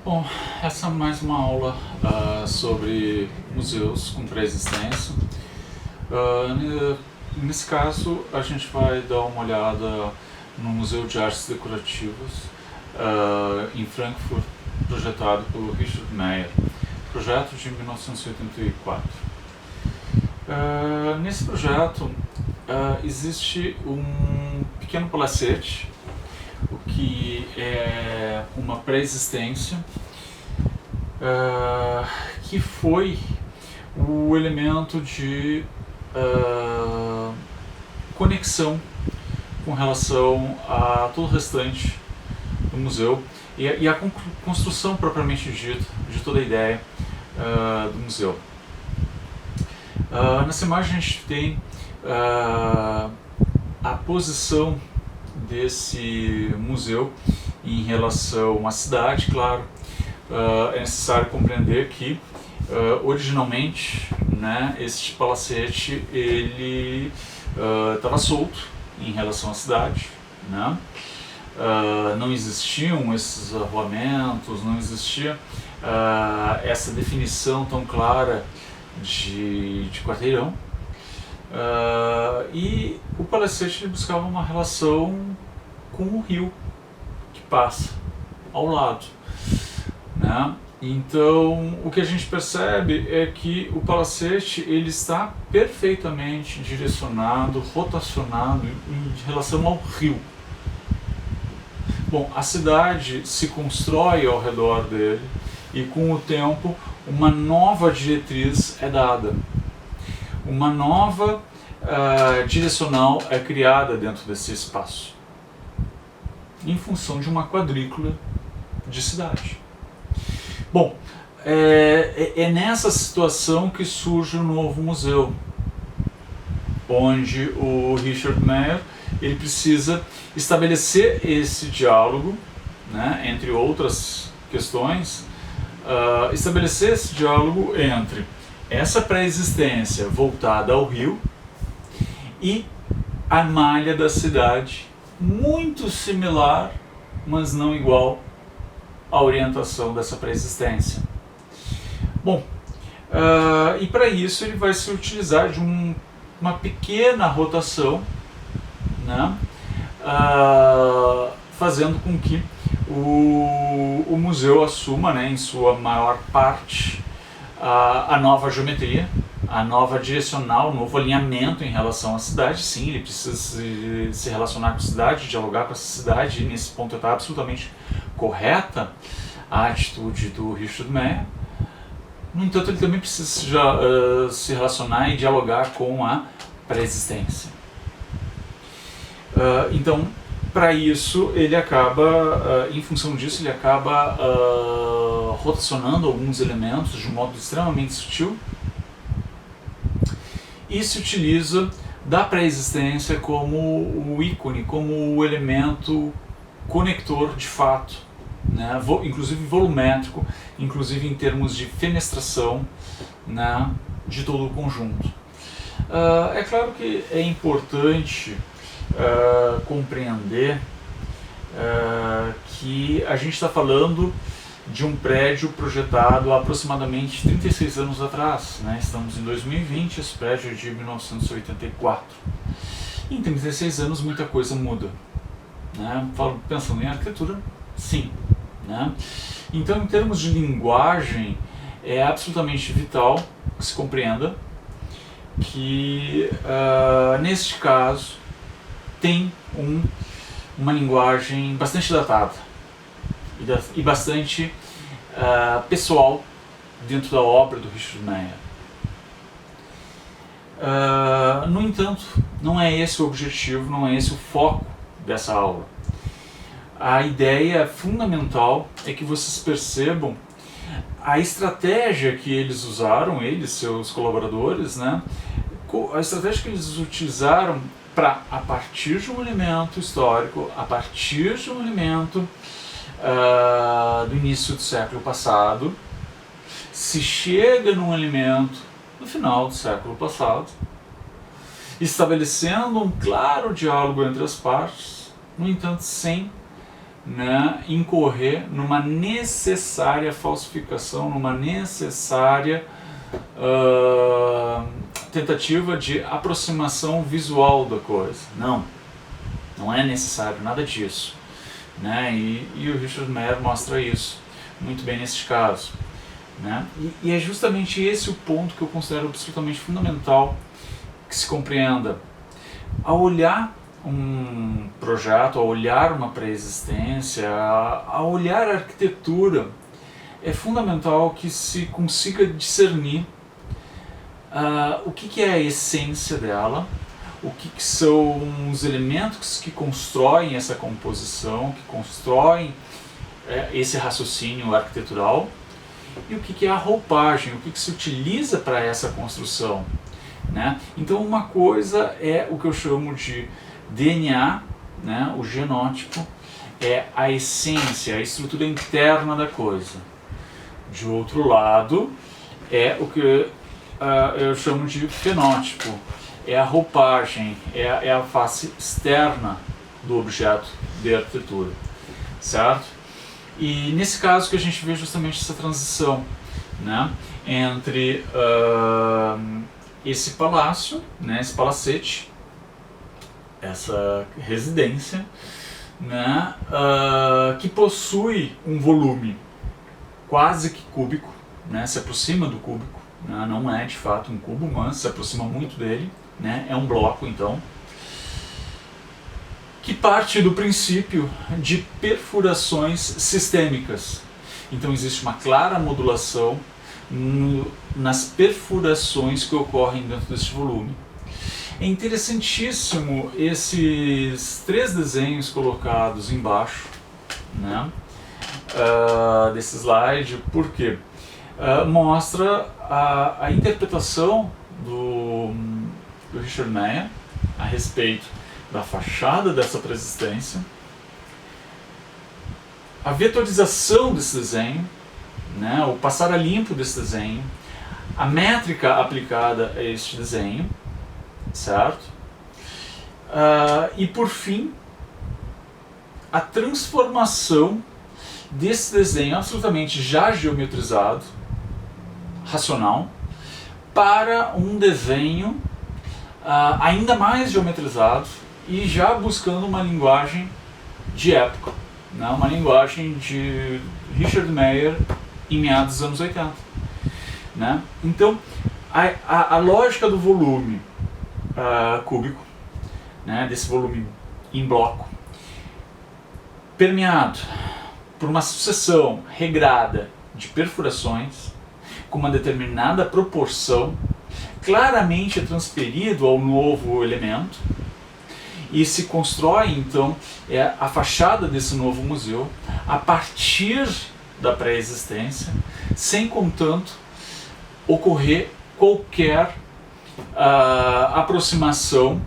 Bom, essa é mais uma aula sobre museus com pré-existência. Nesse caso, a gente vai dar uma olhada no Museu de Artes Decorativas em Frankfurt, projetado por Richard Meier, projeto de 1984. Nesse projeto existe um pequeno palacete, o que é uma pré-existência, que foi o elemento de conexão com relação a todo o restante do museu e a construção propriamente dita de toda a ideia do museu. Nessa imagem a gente tem a posição desse museu em relação à cidade. Claro, é necessário compreender que originalmente, né, este palacete ele estava solto em relação à cidade, né? Não existiam esses arruamentos, não existia essa definição tão clara de quarteirão. E o palacete buscava uma relação com o rio que passa ao lado, né? Então, o que a gente percebe é que o palacete ele está perfeitamente direcionado, rotacionado em relação ao rio. Bom, a cidade se constrói ao redor dele e com o tempo uma nova diretriz é dada. Uma nova direcional é criada dentro desse espaço, em função de uma quadrícula de cidade. Bom, é nessa situação que surge o novo museu, onde o Richard Meier ele precisa estabelecer esse diálogo, né, entre outras questões, estabelecer esse diálogo entre essa pré-existência voltada ao rio e a malha da cidade, muito similar, mas não igual à orientação dessa pré-existência. Bom, e para isso ele vai se utilizar de uma pequena rotação, né, fazendo com que o museu assuma, né, em sua maior parte, a nova geometria, a nova direcional, o novo alinhamento em relação à cidade. Sim, ele precisa se relacionar com a cidade, dialogar com essa cidade, e nesse ponto está absolutamente correta a atitude do Richard Meier. No entanto, ele também precisa se relacionar e dialogar com a pré-existência. Então, para isso, ele acaba, em função disso, ele acaba rotacionando alguns elementos de um modo extremamente sutil e se utiliza da pré-existência como o ícone, como o elemento conector de fato, né, inclusive volumétrico, inclusive em termos de fenestração, né, de todo o conjunto. É claro que é importante compreender que a gente está falando de um prédio projetado há aproximadamente 36 anos atrás, né? Estamos em 2020, esse prédio é de 1984. Em 36 anos muita coisa muda, né? Pensando em arquitetura, sim, né? Então, em termos de linguagem, é absolutamente vital que se compreenda que, neste caso, tem uma linguagem bastante datada e bastante pessoal dentro da obra do Richard Meier. No entanto, não é esse o objetivo, não é esse o foco dessa aula. A ideia fundamental é que vocês percebam a estratégia que eles usaram, seus colaboradores, né? A estratégia que eles utilizaram para, a partir de um elemento histórico, a partir de um elemento do início do século passado, se chega num elemento do final do século passado, estabelecendo um claro diálogo entre as partes, no entanto sem né, incorrer numa necessária falsificação, numa necessária tentativa de aproximação visual da coisa. Não é necessário nada disso, né? E o Richard Meier mostra isso muito bem nesse caso, né? E é justamente esse o ponto que eu considero absolutamente fundamental que se compreenda. Ao olhar um projeto, ao olhar uma pré-existência, ao olhar a arquitetura, é fundamental que se consiga discernir o que é a essência dela, o que são os elementos que constroem essa composição, que constroem esse raciocínio arquitetural, e o que é a roupagem, o que se utiliza para essa construção, né? Então uma coisa é o que eu chamo de DNA, né? O genótipo é a essência, a estrutura interna da coisa. De outro lado, é o que eu chamo de fenótipo, é a roupagem, é a face externa do objeto de arquitetura, certo? E nesse caso que a gente vê justamente essa transição, né, entre esse palácio, né, esse palacete, essa residência, né, que possui um volume quase que cúbico, né, se aproxima do cúbico, né, não é de fato um cubo, mas se aproxima muito dele, né, é um bloco então, que parte do princípio de perfurações sistêmicas. Então existe uma clara modulação nas perfurações que ocorrem dentro desse volume. É interessantíssimo esses 3 desenhos colocados embaixo, né, desse slide, porque mostra a interpretação do Richard Meier a respeito da fachada dessa pré-existência, a vetorização desse desenho, né, o passar a limpo desse desenho, a métrica aplicada a este desenho, certo? E por fim, a transformação desse desenho absolutamente já geometrizado, racional, para um desenho ainda mais geometrizado e já buscando uma linguagem de época, né? Uma linguagem de Richard Meier em meados dos anos 80. Né? Então, a lógica do volume cúbico, né, desse volume em bloco, permeado por uma sucessão regrada de perfurações, com uma determinada proporção, claramente é transferido ao novo elemento, e se constrói então a fachada desse novo museu a partir da pré-existência, sem contanto ocorrer qualquer aproximação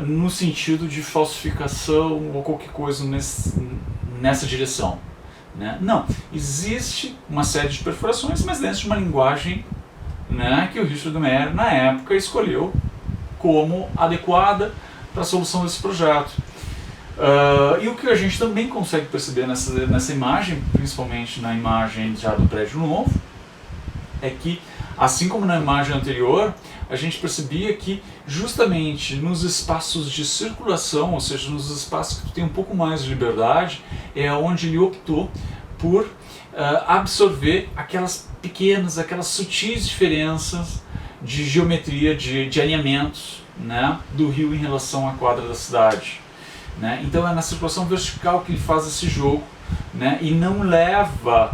no sentido de falsificação ou qualquer coisa nessa direção, né? Não, existe uma série de perfurações, mas dentro de uma linguagem, né, que o Richard Meier na época escolheu como adequada para a solução desse projeto. E o que a gente também consegue perceber nessa imagem, principalmente na imagem já do prédio novo, é que, assim como na imagem anterior, a gente percebia que justamente nos espaços de circulação, ou seja, nos espaços que tu tem um pouco mais de liberdade, é onde ele optou por absorver aquelas pequenas, aquelas sutis diferenças de geometria, de alinhamentos, né, do rio em relação à quadra da cidade. Né? Então é na circulação vertical que ele faz esse jogo, né, e não leva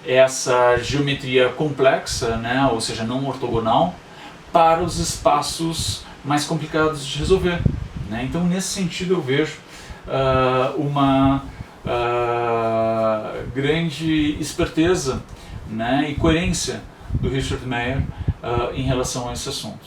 essa geometria complexa, né, ou seja, não ortogonal, para os espaços mais complicados de resolver. Né? Então nesse sentido eu vejo uma grande esperteza, né, e coerência do Richard Meier em relação a esse assunto.